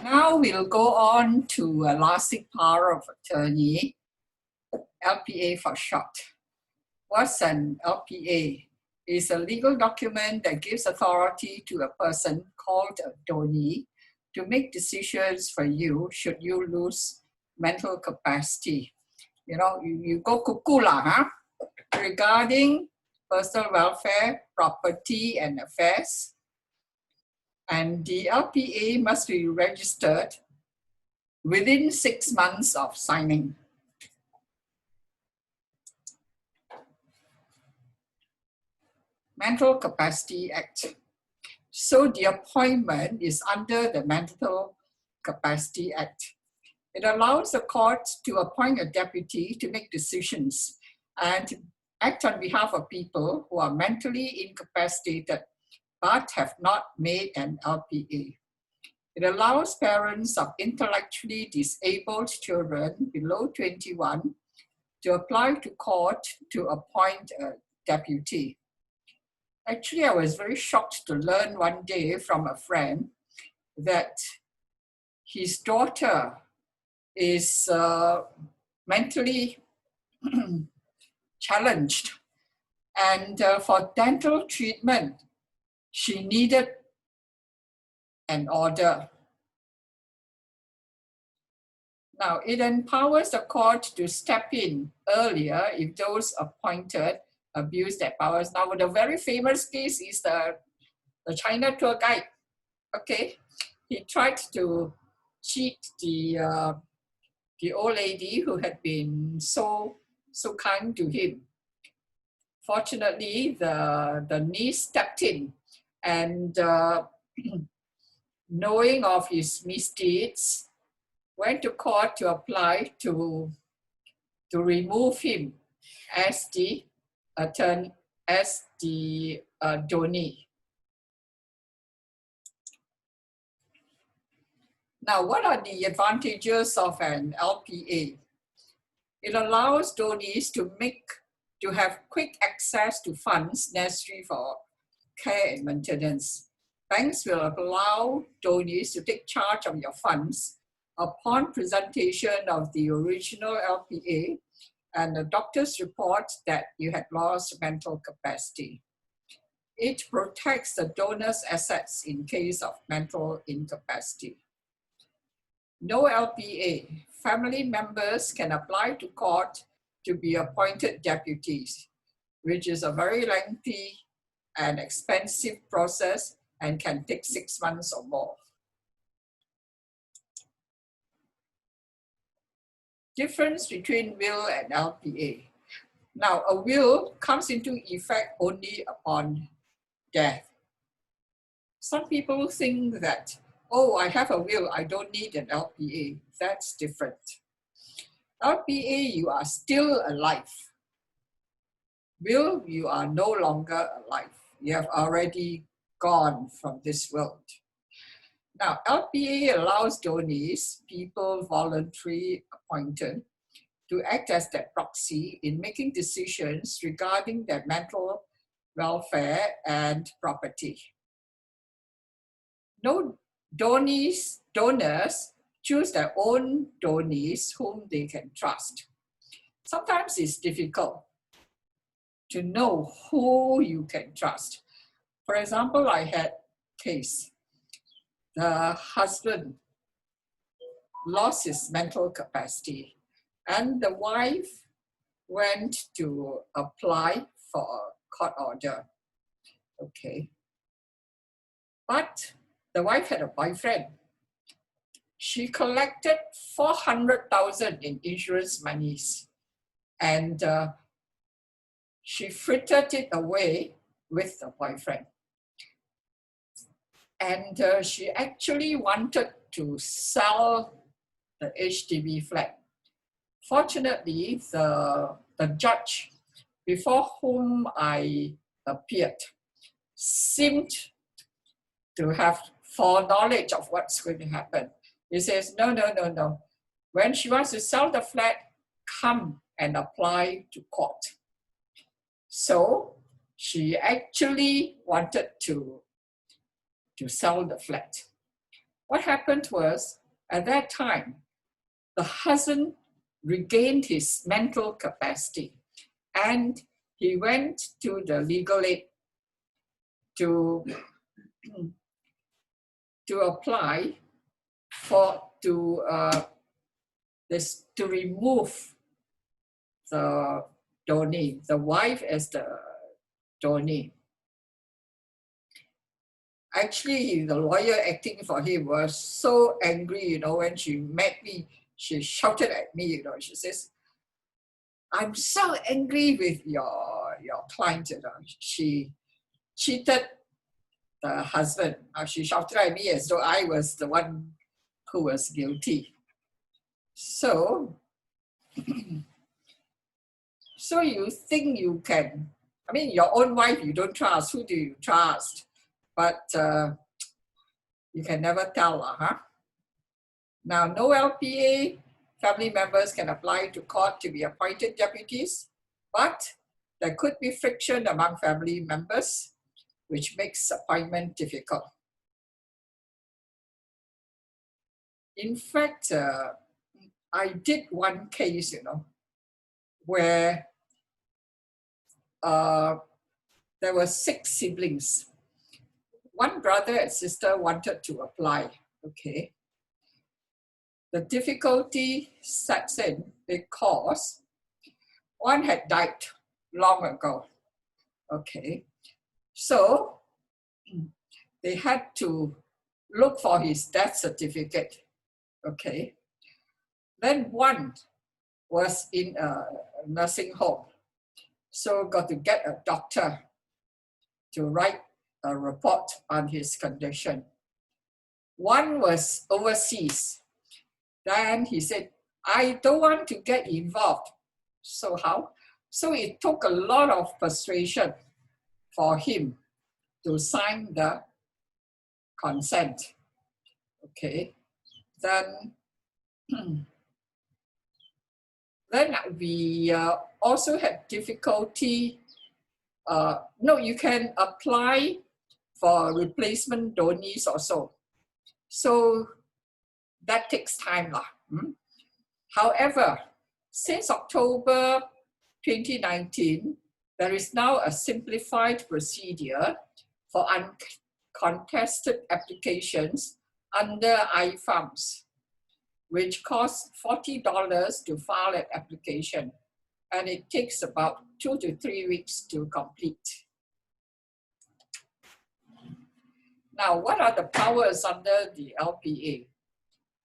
Now we'll go on to lasting power of attorney, LPA for short. What's an LPA? It's a legal document that gives authority to a person called a donee to make decisions for you should you lose mental capacity. You know, you go cuckoo lah, huh? Regarding personal welfare, property and affairs. And the LPA must be registered within 6 months of signing. Mental Capacity Act. So the appointment is under the Mental Capacity Act. It allows the court to appoint a deputy to make decisions and to act on behalf of people who are mentally incapacitated but have not made an LPA. It allows parents of intellectually disabled children below 21 to apply to court to appoint a deputy. Actually, I was very shocked to learn one day from a friend that his daughter is mentally challenged, and for dental treatment, she needed an order. Now, it empowers the court to step in earlier if those appointed abuse their powers. Now, the very famous case is the China tour guide. Okay, he tried to cheat the old lady who had been so kind to him. Fortunately, the niece stepped in and knowing of his misdeeds, went to court to apply to remove him as the donee. Now, what are the advantages of an LPA? It allows donees to have quick access to funds necessary for care and maintenance. Banks will allow donees to take charge of your funds upon presentation of the original LPA and the doctor's report that you had lost mental capacity. It protects the donor's assets in case of mental incapacity. No LPA. Family members can apply to court to be appointed deputies, which is a very lengthy and expensive process and can take 6 months or more. Difference between will and LPA. Now, a will comes into effect only upon death. Some people think that, oh, I have a will, I don't need an LPA. That's different. LPA, you are still alive. Will, you are no longer alive. You have already gone from this world. Now, LPA allows donees, people voluntarily appointed, to act as their proxy in making decisions regarding their mental welfare and property. No donors choose their own donees whom they can trust. Sometimes it's difficult to know who you can trust. For example, I had a case. The husband lost his mental capacity and the wife went to apply for a court order. Okay. But the wife had a boyfriend. She collected 400,000 in insurance monies and she frittered it away with the boyfriend. And she actually wanted to sell the HDB flat. Fortunately, the judge before whom I appeared seemed to have foreknowledge of what's going to happen. He says, no. When she wants to sell the flat, come and apply to court. So she actually wanted to sell the flat. What happened was, at that time, the husband regained his mental capacity and he went to the legal aid to, to apply to remove the donee, the wife as the donee. Actually, the lawyer acting for him was so angry, you know, when she met me, she shouted at me, you know, she says, I'm so angry with your client, you know. She cheated the husband. She shouted at me as though I was the one who was guilty. So, so you think you can, I mean, your own wife you don't trust, who do you trust? But you can never tell, huh? Now, no LPA family members can apply to court to be appointed deputies, but there could be friction among family members, which makes appointment difficult. In fact, I did one case, you know, where there were 6 siblings. One brother and sister wanted to apply, okay. The difficulty sets in because one had died long ago, okay. So they had to look for his death certificate, okay. Then one was in a nursing home, so got to get a doctor to write a report on his condition. One was overseas. Then he said, I don't want to get involved. So how? So it took a lot of persuasion for him to sign the consent. Okay. Then we also had difficulty. No, you can apply for replacement donees also. So that takes time lah. However, since October 2019, there is now a simplified procedure for uncontested applications under iFarms, which costs $40 to file an application, and it takes about 2 to 3 weeks to complete. Now, what are the powers under the LPA?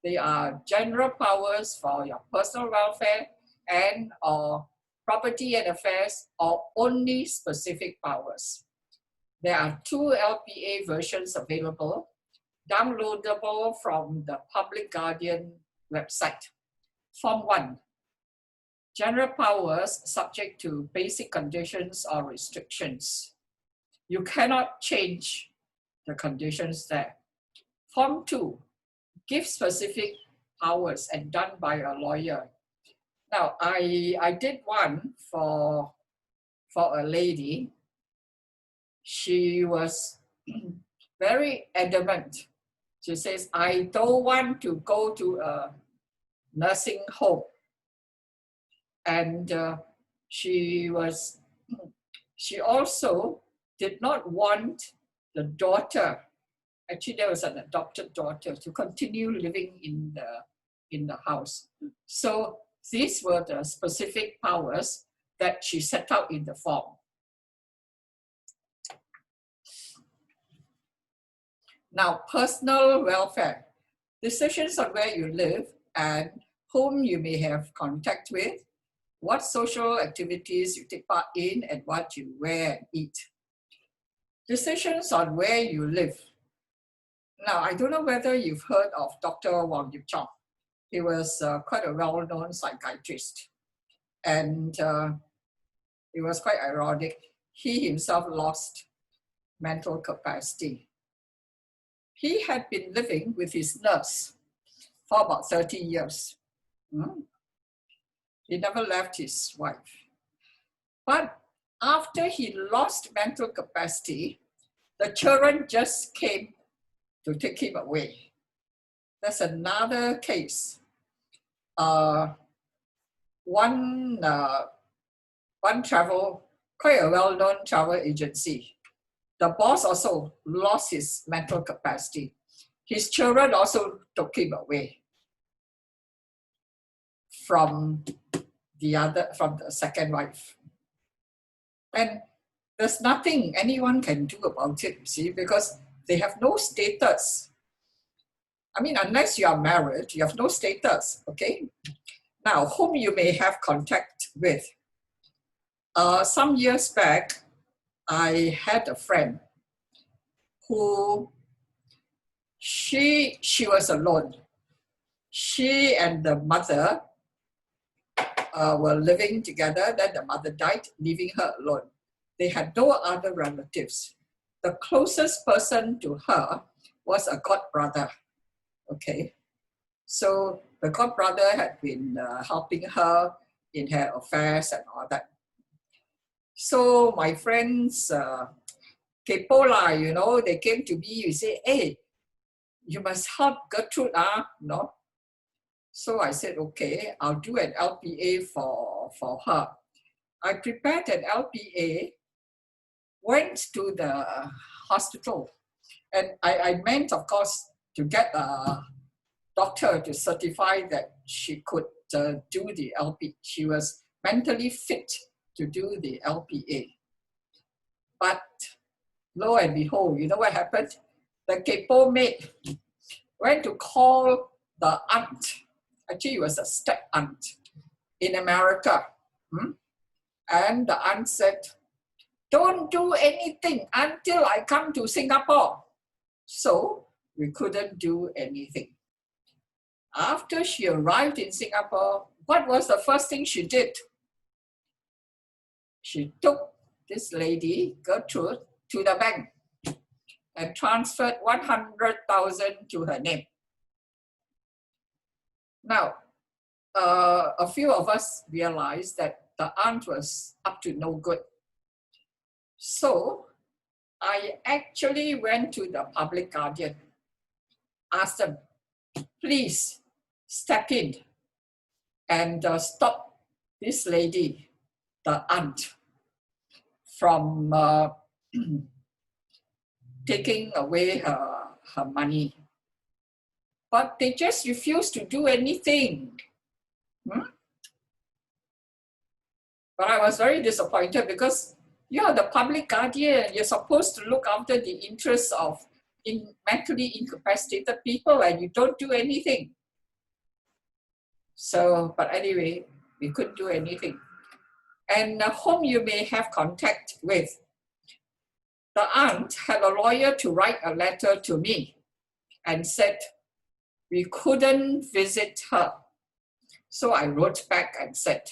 They are general powers for your personal welfare and or property and affairs, or only specific powers. There are 2 LPA versions available, downloadable from the Public Guardian website. Form 1, general powers subject to basic conditions or restrictions. You cannot change the conditions there. Form 2, give specific powers and done by a lawyer. Now, I did one for a lady. She was very adamant. She says, I don't want to go to a nursing home. And she also did not want the daughter, actually there was an adopted daughter, to continue living in the house. So these were the specific powers that she set out in the form. Now, personal welfare. Decisions on where you live and whom you may have contact with, what social activities you take part in, and what you wear and eat. Decisions on where you live. Now, I don't know whether you've heard of Dr. Wong Yip Chong. He was quite a well-known psychiatrist. And it was quite ironic. He himself lost mental capacity. He had been living with his nurse for about 30 years. He never left his wife. But after he lost mental capacity, the children just came to take him away. There's another case. One travel, quite a well-known travel agency. The boss also lost his mental capacity. His children also took him away from the second wife. And there's nothing anyone can do about it, you see, because they have no status. I mean, unless you are married, you have no status, okay? Now, whom you may have contact with. Some years back, I had a friend who, she was alone. She and the mother were living together, then the mother died, leaving her alone. They had no other relatives. The closest person to her was a godbrother, okay? So the godbrother had been helping her in her affairs and all that. So my friends, kepo lah, you know, they came to me, you say, hey, you must help Gertrude, no? So I said, okay, I'll do an LPA for her. I prepared an LPA, went to the hospital, and I meant, of course, to get a doctor to certify that she could do the LPA. She was mentally fit to do the LPA. But lo and behold, you know what happened? The kepo maid went to call the aunt. Actually, it was a step aunt in America. And the aunt said, don't do anything until I come to Singapore. So we couldn't do anything. After she arrived in Singapore, what was the first thing she did? She took this lady, Gertrude, to the bank and transferred 100,000 to her name. Now, a few of us realized that the aunt was up to no good. So I actually went to the public guardian, asked them, please step in and stop this lady, the aunt, from taking away her money. But they just refused to do anything. But I was very disappointed because you're the public guardian. You're supposed to look after the interests of mentally incapacitated people, and you don't do anything. So, but anyway, we couldn't do anything. And whom you may have contact with. The aunt had a lawyer to write a letter to me and said we couldn't visit her. So I wrote back and said,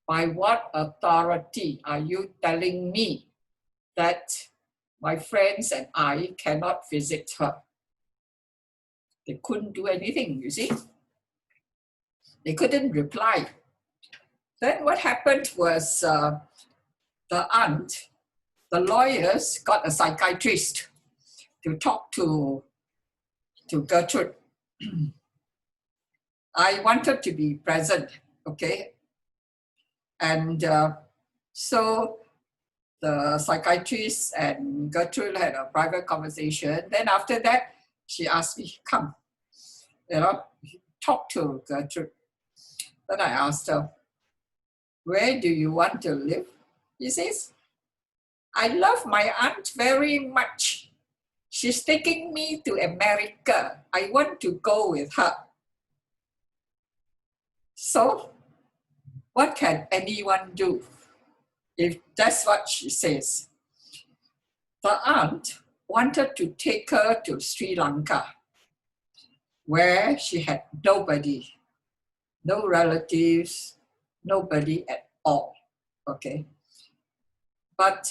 by what authority are you telling me that my friends and I cannot visit her? They couldn't do anything, you see. They couldn't reply. Then what happened was the aunt, the lawyers got a psychiatrist to talk to Gertrude. I wanted to be present, okay? And so the psychiatrist and Gertrude had a private conversation. Then after that, she asked me, come, you know, talk to Gertrude. Then I asked her, where do you want to live? He says, I love my aunt very much. She's taking me to America. I want to go with her. So, what can anyone do if that's what she says? The aunt wanted to take her to Sri Lanka, where she had nobody, no relatives, nobody at all, okay? But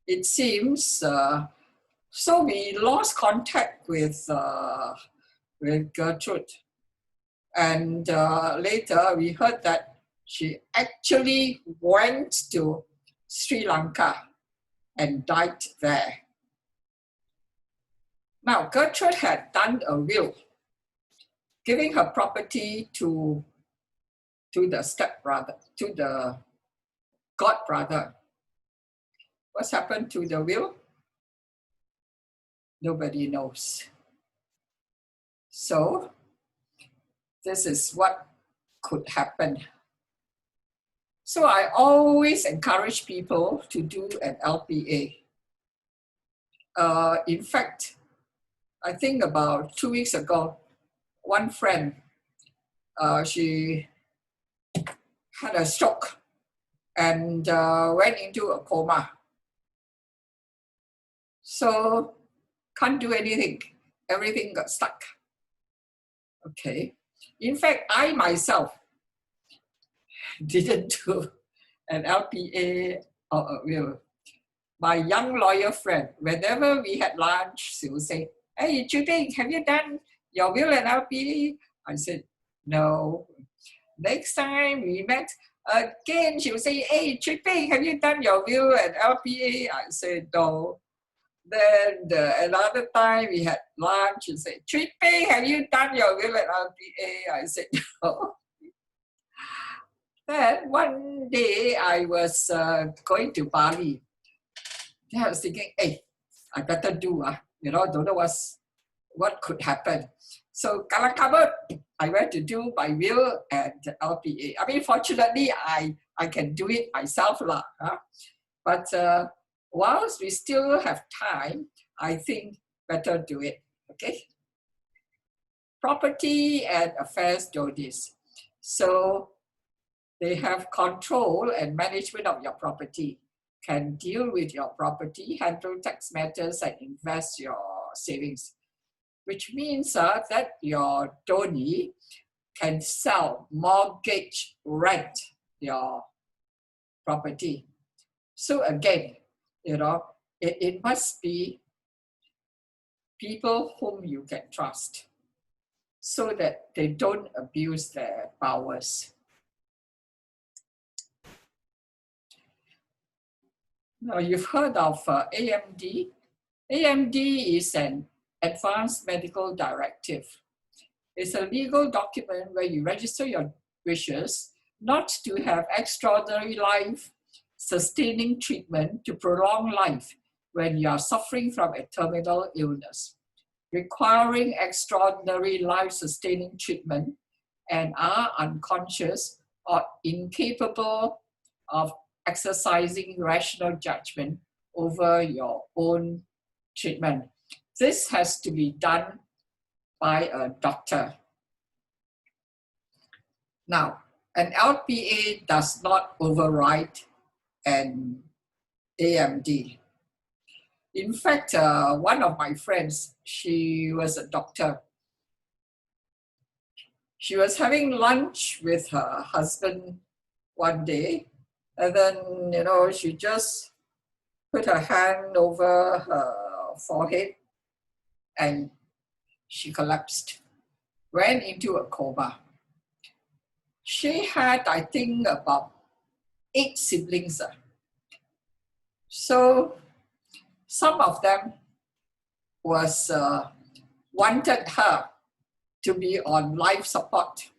it seems, so we lost contact with Gertrude. And later we heard that she actually went to Sri Lanka and died there. Now, Gertrude had done a will, giving her property to the stepbrother, to the godbrother. What's happened to the will? Nobody knows. So, this is what could happen. So I always encourage people to do an LPA. In fact, I think about 2 weeks ago, one friend, she had a stroke and went into a coma. So can't do anything. Everything got stuck. Okay. In fact, I myself didn't do an LPA or a will. My young lawyer friend, whenever we had lunch, she would say, "Hey, Judy, have you done your will and LPA?" I said, "No." Next time we met again, she would say, "Hey, Judy, have you done your will and LPA?" I said, "No." Then another time we had lunch, she said, "Judy, have you done your will and LPA?" I said, "No." Then one day I was going to Bali. Then I was thinking, hey, I better do, don't know what could happen. So kalang kabut, I went to do my will and LPA. I mean, fortunately, I can do it myself. But whilst we still have time, I think better do it, okay? Property and affairs donors. So they have control and management of your property, can deal with your property, handle tax matters, and invest your savings, which means that your donee can sell, mortgage, rent your property. So again, it must be people whom you can trust so that they don't abuse their powers. Now, you've heard of AMD. AMD is an Advanced Medical Directive. It's a legal document where you register your wishes not to have extraordinary life-sustaining treatment to prolong life when you are suffering from a terminal illness, requiring extraordinary life-sustaining treatment and are unconscious or incapable of exercising rational judgment over your own treatment. This has to be done by a doctor. Now, an LPA does not override an AMD. In fact, one of my friends, she was a doctor. She was having lunch with her husband one day, and then, she just put her hand over her forehead and she collapsed, went into a coma. She had, I think, about 8 siblings. So some of them wanted her to be on life support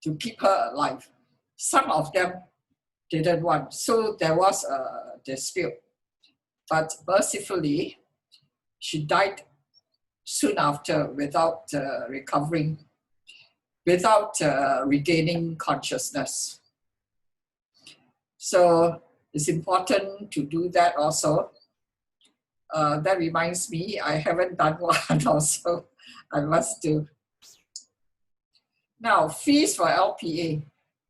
to keep her alive. Some of them didn't want. So there was a dispute. But mercifully, she died soon after without recovering, without regaining consciousness. So it's important to do that also. That reminds me, I haven't done one also. I must do. Now, fees for LPA.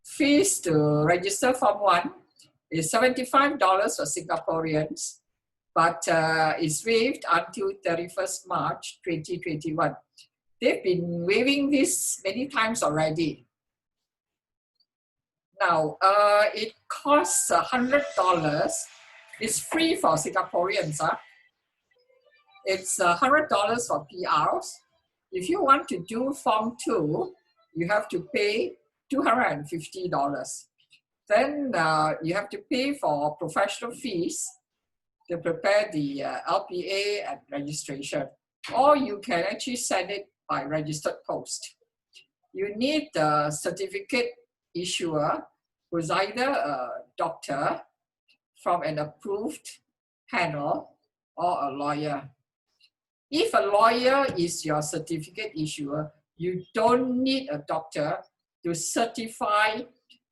Fees to register Form 1 is $75 for Singaporeans, but it's waived until 31st March 2021. They've been waiving this many times already. Now, it costs $100. It's free for Singaporeans. It's $100 for PRs. If you want to do Form 2, you have to pay $250. Then you have to pay for professional fees to prepare the LPA and registration. or you can actually send it by registered post. You need the certificate issuer who's either a doctor from an approved panel or a lawyer. If a lawyer is your certificate issuer, you don't need a doctor to certify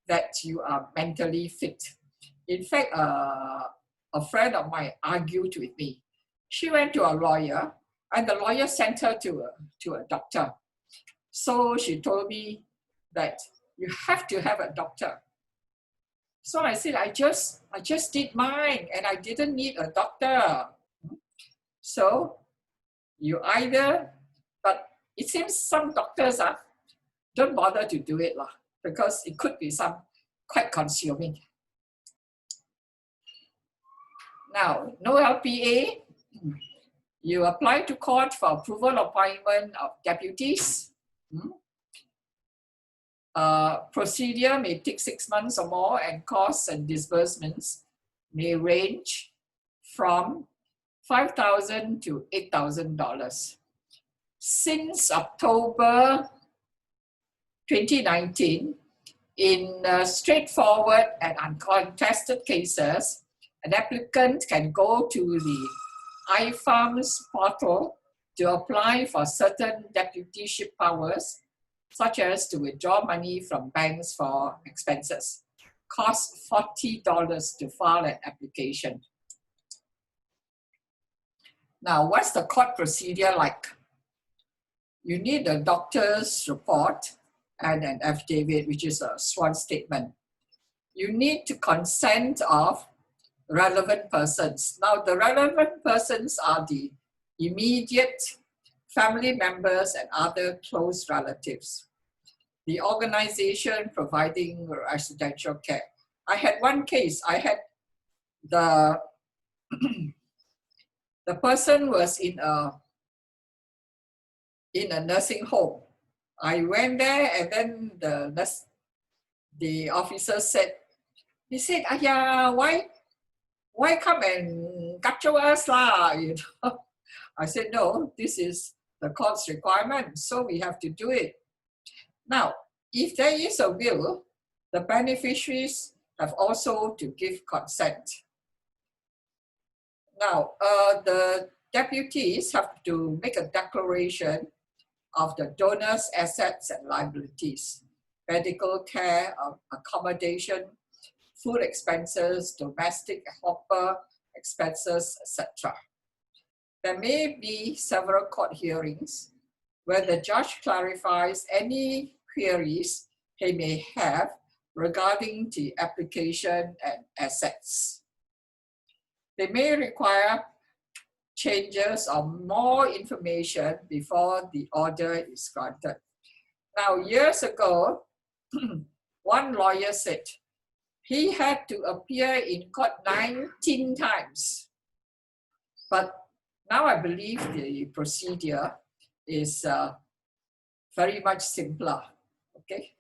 that you are mentally fit. In fact, a friend of mine argued with me. She went to a lawyer and the lawyer sent her to a doctor. So she told me that you have to have a doctor. So I said, I just did mine and I didn't need a doctor. So you either, but it seems some doctors don't bother to do it because it could be quite consuming. Now, no LPA, you apply to court for approval appointment of deputies. Procedure may take 6 months or more, and costs and disbursements may range from $5,000 to $8,000. Since October 2019, in straightforward and uncontested cases, an applicant can go to the iFarms portal to apply for certain deputyship powers, such as to withdraw money from banks for expenses. Costs $40 to file an application. Now, what's the court procedure like? You need a doctor's report and an affidavit, which is a sworn statement. You need to consent of relevant persons. Now, the relevant persons are the immediate family members and other close relatives. The organization providing residential care. I had one case. I had the person was in a nursing home. I went there and then the officer said, he said, "Aya, why come and capture us lah?" You know? I said, "No, this is the court's requirement, so we have to do it." Now, if there is a will, the beneficiaries have also to give consent. Now, the deputies have to make a declaration of the donor's assets and liabilities, medical care, accommodation, food expenses, domestic helper expenses, etc. There may be several court hearings where the judge clarifies any queries he may have regarding the application and assets. They may require changes or more information before the order is granted. Now, years ago, one lawyer said he had to appear in court 19 times. But now I believe the procedure is very much simpler, okay?